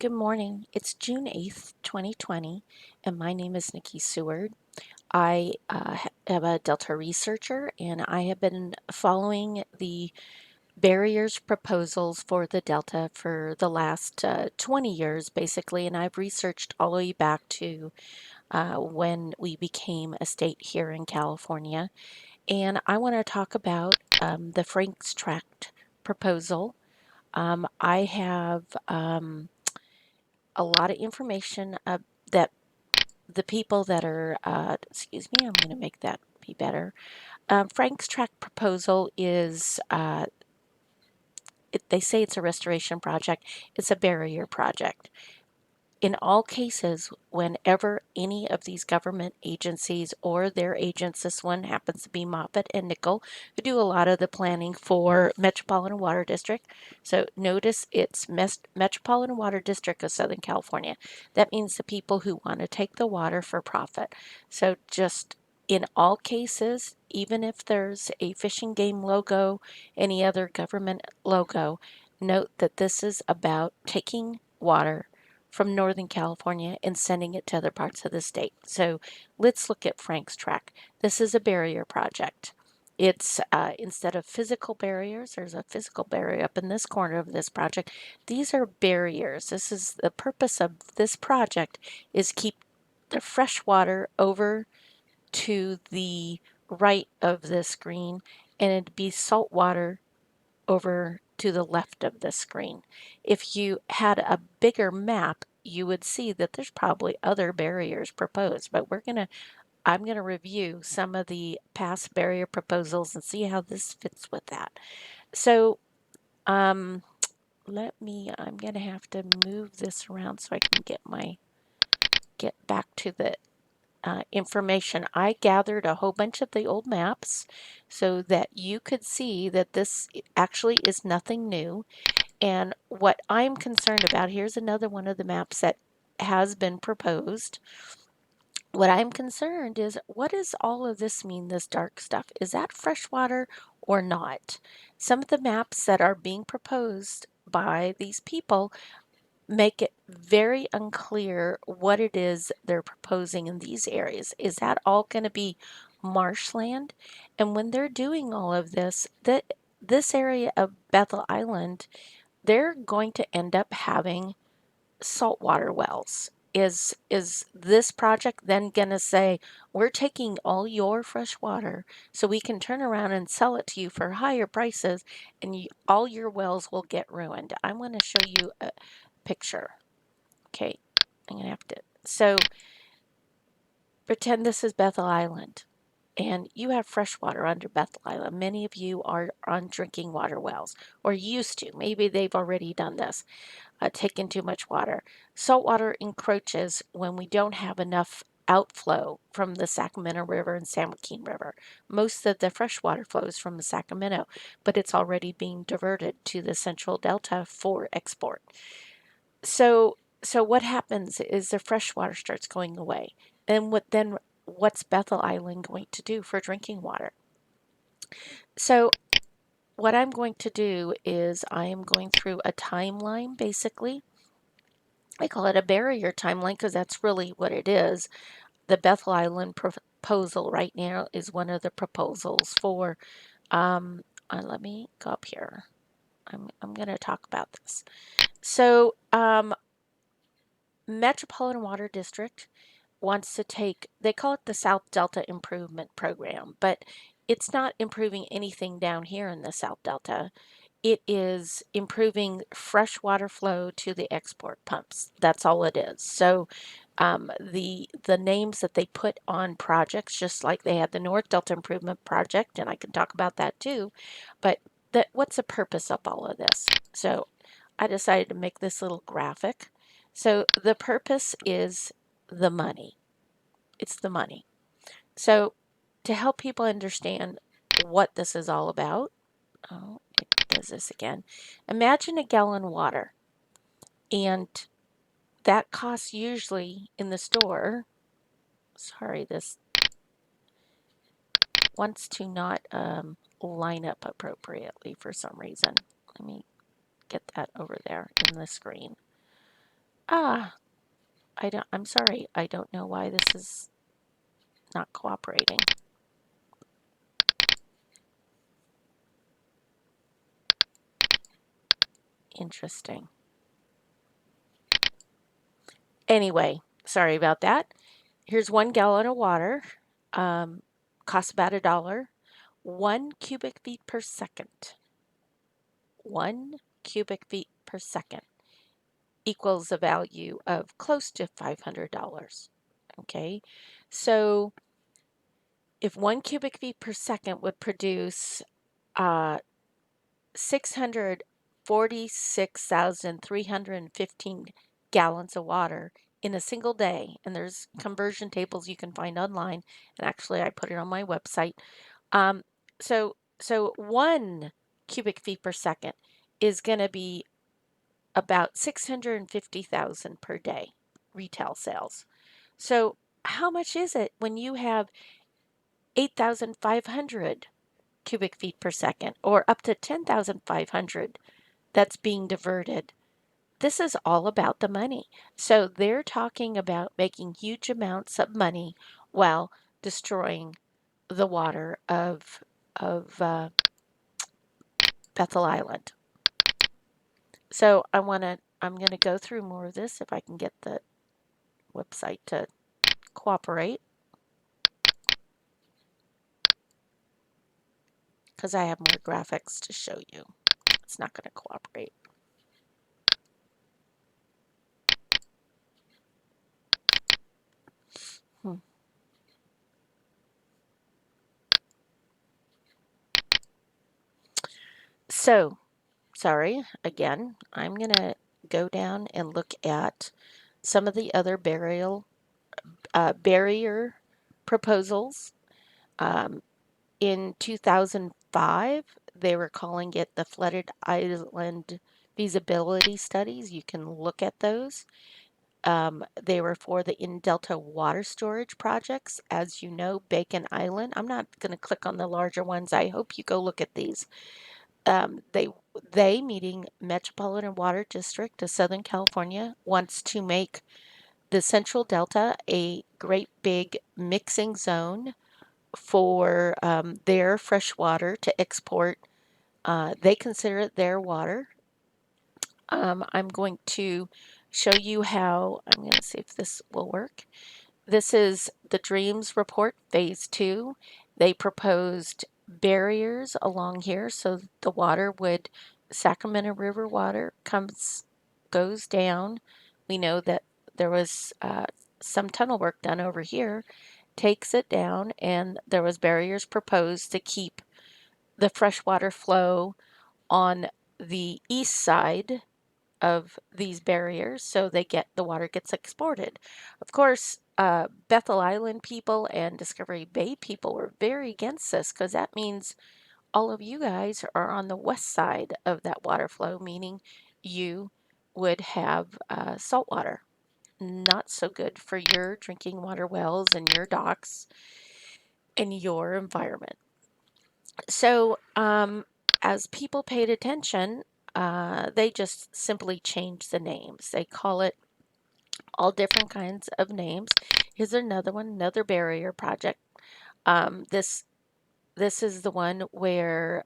Good morning. It's June 8th, 2020, and my name is Nikki Seward. I am a Delta researcher, and I have been following the barriers proposals for the Delta for the last 20 years, basically, and I've researched all the way back to when we became a state here in California. And I want to talk about the Franks Tract proposal. I have a lot of information that the people that are, excuse me, I'm going to make that be better. Frank's tract proposal is, they say it's a restoration project. It's a barrier project. In all cases, whenever any of these government agencies or their agents, this one happens to be Moffett and Nickel, who do a lot of the planning for Metropolitan Water District. So notice it's Metropolitan Water District of Southern California. That means the people who want to take the water for profit. So just in all cases, even if there's a Fish and Game logo, any other government logo, note that this is about taking water from Northern California and sending it to other parts of the state. So let's look at Franks Tract. This is a barrier project. It's instead of physical barriers, there's a physical barrier up in this corner of this project. These are barriers. This is the purpose of this project is keep the fresh water over to the right of this screen, and it'd be salt water over to the left of the screen. If you had a bigger map, you would see that there's probably other barriers proposed, but I'm going to review some of the past barrier proposals and see how this fits with that. So, I'm going to have to move this around so I can get back to the information. I gathered a whole bunch of the old maps so that you could see that this actually is nothing new. And what I'm concerned about, here's another one of the maps that has been proposed. What I'm concerned is, what does all of this mean, this dark stuff? Is that freshwater or not? Some of the maps that are being proposed by these people make it very unclear what it is they're proposing in these areas. Is that all going to be marshland? And when they're doing all of this, this area of Bethel Island, they're going to end up having saltwater wells. Is this project then going to say, we're taking all your fresh water so we can turn around and sell it to you for higher prices, and all your wells will get ruined? I'm going to show you a picture. Okay, I'm going to have to. So pretend this is Bethel Island, and you have fresh water under Bethel Island. Many of you are on drinking water wells, or used to. Maybe they've already done this. Taking too much water. Salt water encroaches when we don't have enough outflow from the Sacramento River and San Joaquin River. Most of the fresh water flows from the Sacramento, but it's already being diverted to the Central Delta for export. So what happens is the fresh water starts going away. And what's Bethel Island going to do for drinking water? So what I'm going to do is I am going through a timeline, basically. I call it a barrier timeline because that's really what it is. The Bethel Island proposal right now is one of the proposals for, let me go up here. I'm going to talk about this. So, Metropolitan Water District wants to take, they call it the South Delta Improvement Program, but it's not improving anything down here in the South Delta. It is improving fresh water flow to the export pumps. That's all it is. So the names that they put on projects, just like they had the North Delta Improvement Project, and I can talk about that too, but what's the purpose of all of this? So I decided to make this little graphic. So the purpose is the money. It's the money. So to help people understand what this is all about, oh, it does this again. Imagine a gallon of water, and that costs usually in the store. Sorry, this wants to not line up appropriately for some reason. Let me get that over there in the screen. Ah, I'm sorry. I don't know why this is not cooperating. Interesting. Anyway, sorry about that. Here's 1 gallon of water. Costs about $1. 1 cubic feet per second. 1 cubic feet per second equals a value of close to $500. Okay, so if 1 cubic feet per second would produce 646,315 gallons of water in a single day, and there's conversion tables you can find online, and actually I put it on my website. Um, so 1 cubic feet per second is going to be about 650,000 per day retail sales. So how much is it when you have 8,500 cubic feet per second or up to 10,500 that's being diverted? This is all about the money. So they're talking about making huge amounts of money while destroying the water of Bethel Island. So I'm gonna go through more of this if I can get the website to cooperate, because I have more graphics to show you. It's not going to cooperate. Hmm. So, sorry, again, I'm going to go down and look at some of the other barrier proposals. In 2005, they were calling it the Flooded Island Feasibility Studies. You can look at those. They were for the in Delta water storage projects. As you know, Bacon Island. I'm not going to click on the larger ones. I hope you go look at these. They meeting Metropolitan Water District of Southern California wants to make the Central Delta a great big mixing zone for their fresh water to export. They consider it their water. I'm going to show you how. I'm going to see if this will work. This is the Dreams Report Phase 2. They proposed barriers along here so the water would, Sacramento River water goes down. We know that there was some tunnel work done over here, takes it down, and there was barriers proposed to keep the freshwater flow on the east side of these barriers so the water gets exported. Of course, Bethel Island people and Discovery Bay people were very against this because that means all of you guys are on the west side of that water flow, meaning you would have salt water. Not so good for your drinking water wells and your docks and your environment. So, as people paid attention, they just simply changed the names. They call it all different kinds of names. Here's another one, another barrier project. This is the one where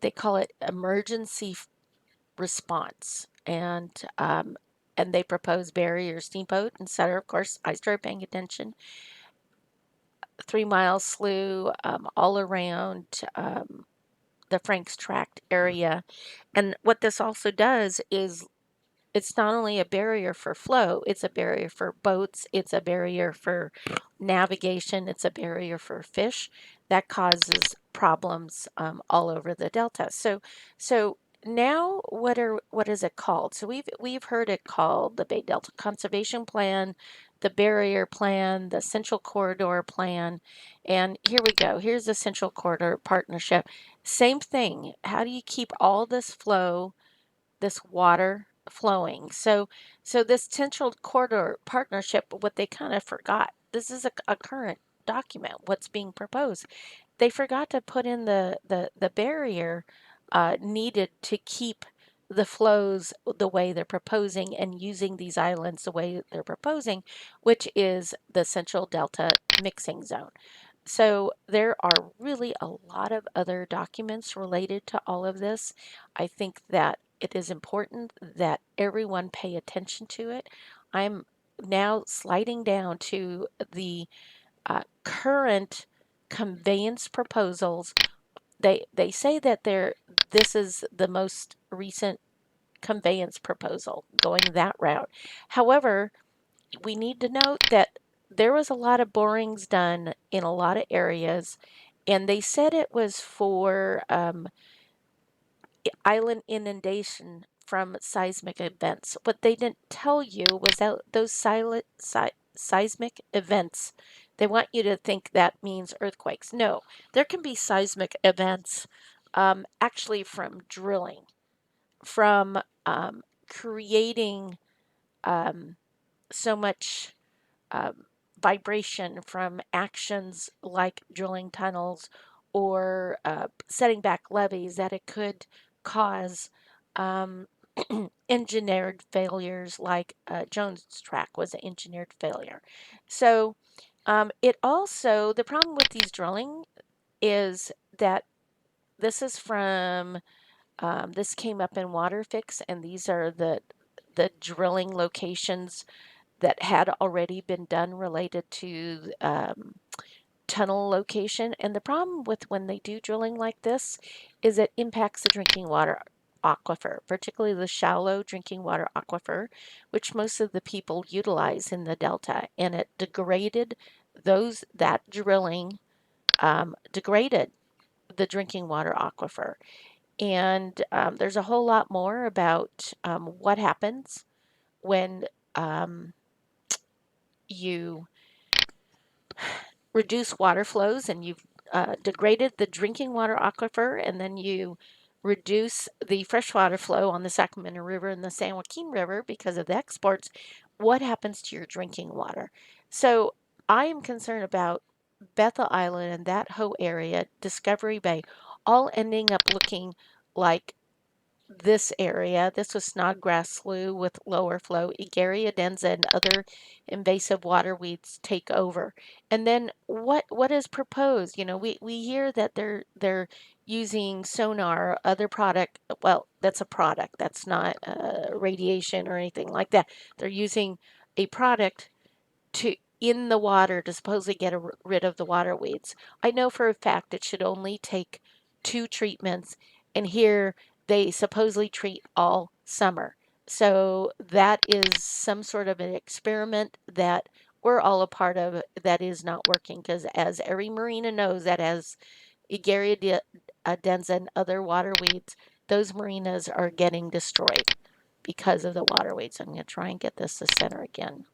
they call it emergency response, and they propose barrier steamboat, etc. Of course, I started paying attention. 3 mile slew all around the Franks Tract area, and what this also does is it's not only a barrier for flow, it's a barrier for boats, it's a barrier for navigation, it's a barrier for fish that causes problems all over the delta. So now what is it called? So we've heard it called the Bay Delta Conservation Plan, the Barrier Plan, the Central Corridor Plan, and here we go. Here's the Central Corridor Partnership. Same thing. How do you keep all this water flowing? So this Central Corridor Partnership, what they kind of forgot, this is a current document, what's being proposed. They forgot to put in the barrier needed to keep the flows the way they're proposing and using these islands the way they're proposing, which is the Central Delta mixing zone. So there are really a lot of other documents related to all of this. I think that it is important that everyone pay attention to it. I'm now sliding down to the current conveyance proposals. They say that this is the most recent conveyance proposal going that route. However, we need to note that there was a lot of borings done in a lot of areas, and they said it was for island inundation from seismic events. What they didn't tell you was that those seismic events, they want you to think that means earthquakes. No, there can be seismic events actually from drilling, from creating so much um, vibration from actions like drilling tunnels or setting back levees that it could cause um, engineered failures like Jones Tract was an engineered failure. So it also, the problem with these drilling is that this is from, this came up in WaterFix, and these are the drilling locations that had already been done related to tunnel location. And the problem with when they do drilling like this is it impacts the drinking water aquifer, particularly the shallow drinking water aquifer, which most of the people utilize in the delta. And it degraded that drilling degraded the drinking water aquifer. And there's a whole lot more about what happens when you reduce water flows and you've degraded the drinking water aquifer, and then you reduce the freshwater flow on the Sacramento River and the San Joaquin River because of the exports, what happens to your drinking water? So I am concerned about Bethel Island and that whole area, Discovery Bay, all ending up looking like this area. This was Snodgrass Slough with lower flow. Agariodenza and other invasive water weeds take over. And then what is proposed? You know, we hear that they're using sonar, other product. Well, that's a product. That's not radiation or anything like that. They're using a product to in the water to supposedly get rid of the water weeds. I know for a fact it should only take 2 treatments, and here they supposedly treat all summer. So that is some sort of an experiment that we're all a part of that is not working, because as every marina knows that has Agariodenza and other water weeds, those marinas are getting destroyed because of the water weeds. I'm going to try and get this to center again.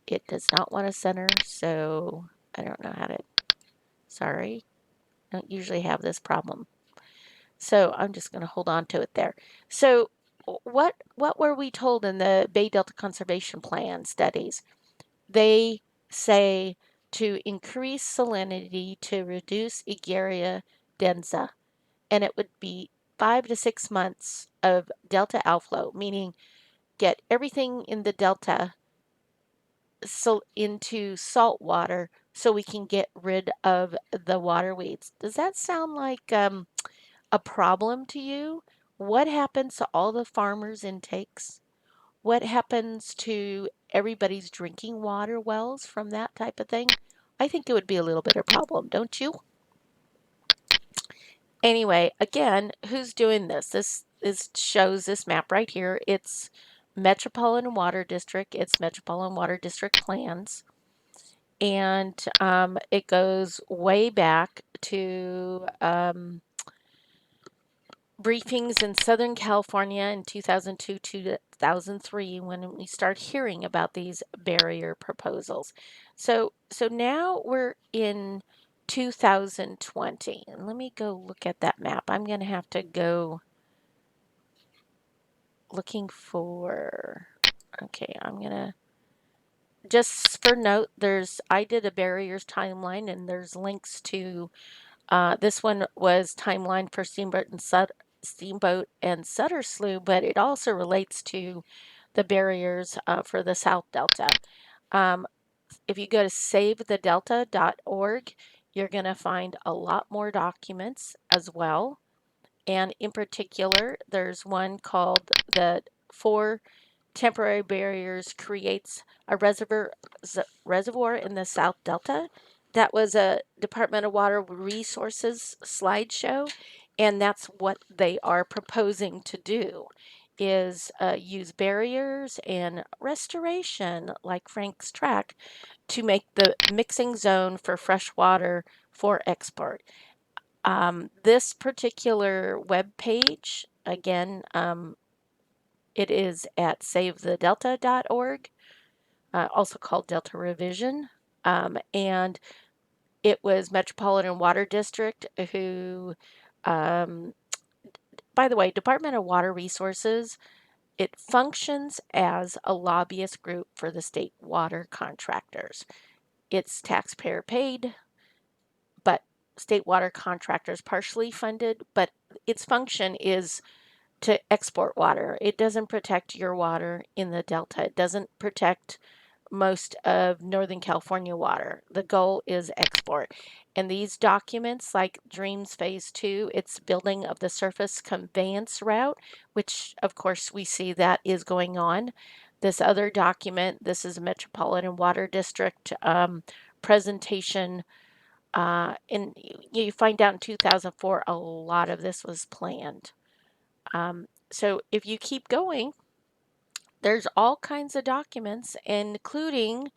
It does not want to center, so I don't know how to, sorry, I don't usually have this problem. So I'm just going to hold on to it there. So what were we told in the Bay Delta Conservation Plan studies? They say to increase salinity to reduce Agariodenza, and it would be 5 to 6 months of delta outflow, meaning get everything in the delta into salt water so we can get rid of the water weeds. Does that sound like a problem to you? What happens to all the farmers' intakes? What happens to everybody's drinking water wells from that type of thing? I think it would be a little bit of a problem, don't you? Anyway, again, who's doing this? This shows this map right here. It's Metropolitan Water District. It's Metropolitan Water District plans. And it goes way back to briefings in Southern California in 2002 2003 when we start hearing about these barrier proposals. So now we're in 2020, and let me go look at that map. I'm going to have to go looking for, okay, I'm going to, just for note, I did a barriers timeline, and there's links to, this one was timeline for Steamboat and Steamboat and Sutter Slough, but it also relates to the barriers for the South Delta. Um, if you go to savethedelta.org, you're going to find a lot more documents as well. And in particular, there's one called the Four Temporary Barriers Creates a Reservoir in the South Delta. That was a Department of Water Resources slideshow, and that's what they are proposing to do is use barriers and restoration like Franks Tract to make the mixing zone for fresh water for export. This particular web page, again, it is at savethedelta.org, also called Delta Revision. And it was Metropolitan Water District who, um, by the way, Department of Water Resources, it functions as a lobbyist group for the state water contractors. It's taxpayer paid, but state water contractors partially funded, but its function is to export water. It doesn't protect your water in the Delta. It doesn't protect most of Northern California water. The goal is export. And these documents, like Dreams Phase 2, it's building of the surface conveyance route, which of course we see that is going on. This other document, this is Metropolitan Water District presentation. And you find out in 2004, a lot of this was planned. So if you keep going, there's all kinds of documents, including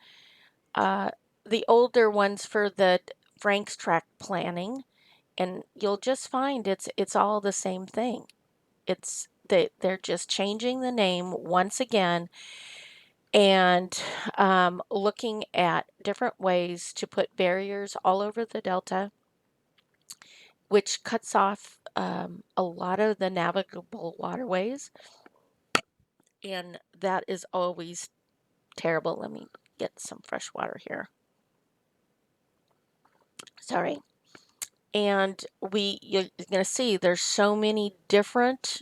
the older ones for the Franks Tract planning, and you'll just find it's all the same thing. They're just changing the name once again and looking at different ways to put barriers all over the Delta, which cuts off a lot of the navigable waterways, and that is always terrible. Let me get some fresh water here. Sorry. And you're going to see there's so many different,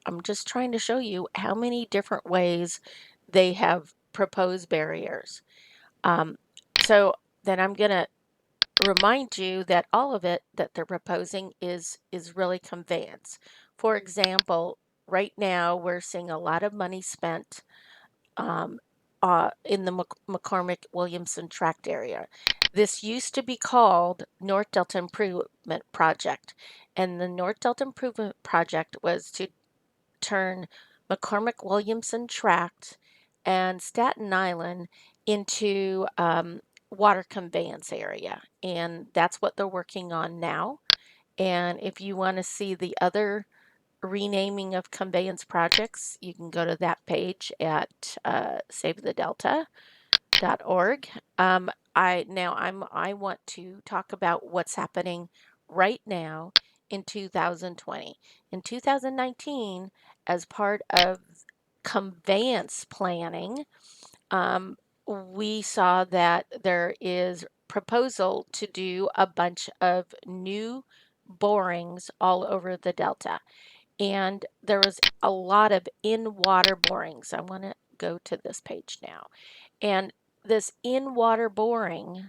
I'm just trying to show you how many different ways they have proposed barriers. So then I'm going to remind you that all of it that they're proposing is really conveyance. For example, right now we're seeing a lot of money spent in the McCormick-Williamson Tract area. This used to be called North Delta Improvement Project, and the North Delta Improvement Project was to turn McCormick-Williamson Tract and Staten Island into water conveyance area, and that's what they're working on now. And if you want to see the other renaming of conveyance projects, you can go to that page at savethedelta.org. I want to talk about what's happening right now in 2020. In 2019, as part of conveyance planning, we saw that there is proposal to do a bunch of new borings all over the Delta. And there was a lot of in-water borings. I want to go to this page now. And this in-water boring,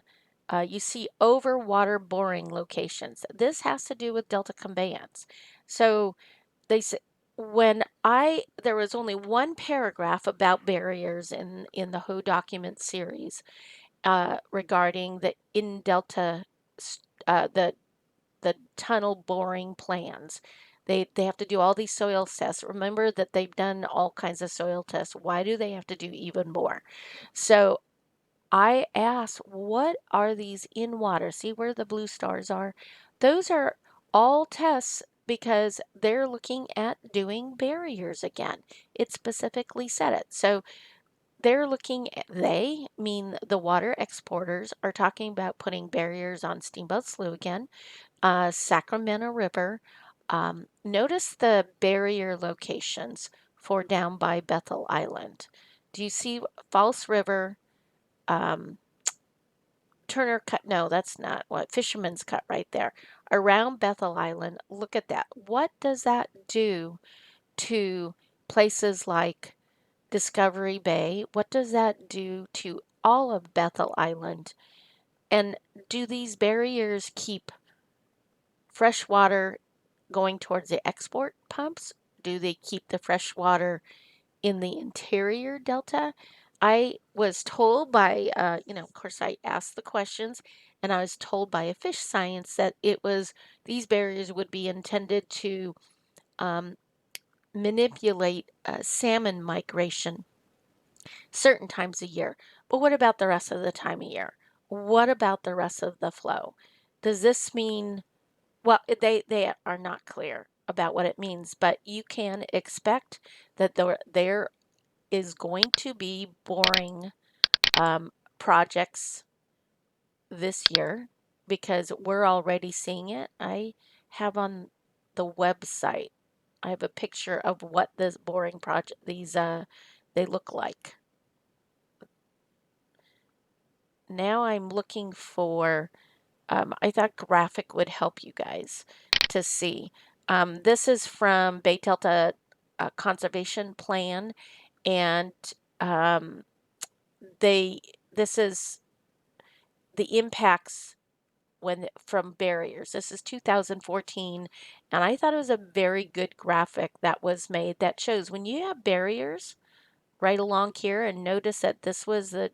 you see over water boring locations. This has to do with Delta conveyance. So they say there was only one paragraph about barriers in the Ho document series regarding the in Delta the tunnel boring plans. They have to do all these soil tests. Remember that they've done all kinds of soil tests. Why do they have to do even more? So I asked, what are these in water? See where the blue stars are? Those are all tests because they're looking at doing barriers again. It specifically said it. So they're looking at, they mean the water exporters are talking about putting barriers on Steamboat Slough again, Sacramento River. Notice the barrier locations for down by Bethel Island. Do you see False River, Turner Cut? No, that's not what Fisherman's Cut right there. around Bethel Island. Look at that. What does that do to places like Discovery Bay? What does that do to all of Bethel Island? And do these barriers keep fresh water going towards the export pumps? Do they keep the fresh water in the interior delta? I was told by, of course, I asked the questions, and I was told by a fish science that these barriers would be intended to um, manipulate salmon migration certain times a year. But what about the rest of the time of year? What about the rest of the flow? Does this mean, well, they are not clear about what it means, but you can expect that there is going to be boring projects this year because we're already seeing it. I have on the website, I have a picture of what this boring project, they look like. Now I'm looking for, I thought graphic would help you guys to see. This is from Bay Delta Conservation Plan, and um, this is the impacts from barriers. This is 2014, and I thought it was a very good graphic that was made that shows when you have barriers right along here, and notice that this was the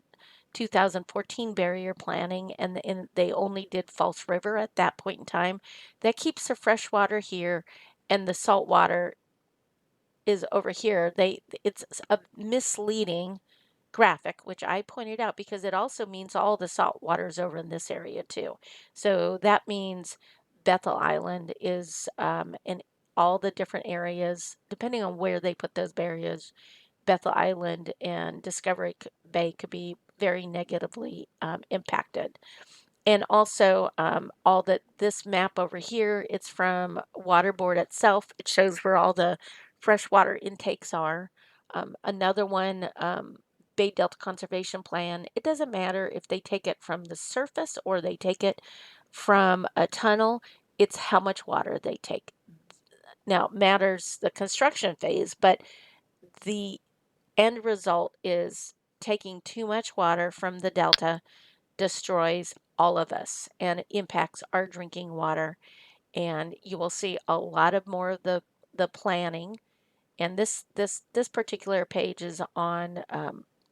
2014 barrier planning, and they only did False River at that point in time. That keeps the fresh water here, and the salt water is over here. It's a misleading graphic, which I pointed out because it also means all the salt water is over in this area too. So that means Bethel Island is in all the different areas, depending on where they put those barriers. Bethel Island and Discovery Bay could be very negatively impacted. And also, all that this map over here, it's from Waterboard itself. It shows where all the freshwater intakes are. Another one, Bay Delta Conservation Plan. It doesn't matter if they take it from the surface or they take it from a tunnel. It's how much water they take. Now, it matters the construction phase, but the end result is taking too much water from the delta destroys all of us and it impacts our drinking water. And you will see a lot of more of the planning. And this particular page is on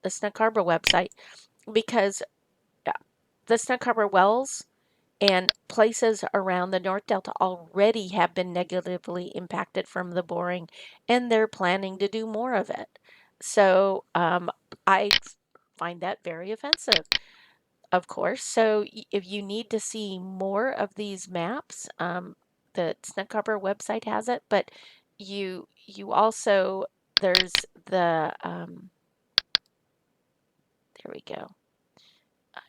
the Snug Harbor website because the Snug Harbor wells and places around the North Delta already have been negatively impacted from the boring, and they're planning to do more of it. So I find that very offensive, of course. So if you need to see more of these maps, the Snug Harbor website has it, but you also, there's there we go.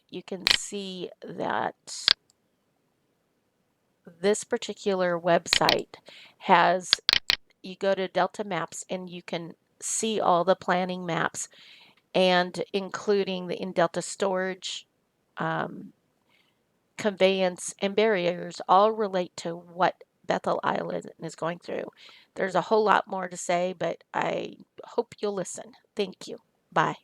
You can see that this particular website has, you go to Delta Maps and you can see all the planning maps and including the in Delta storage, conveyance, and barriers all relate to what Bethel Island is going through. There's a whole lot more to say, but I hope you'll listen. Thank you. Bye.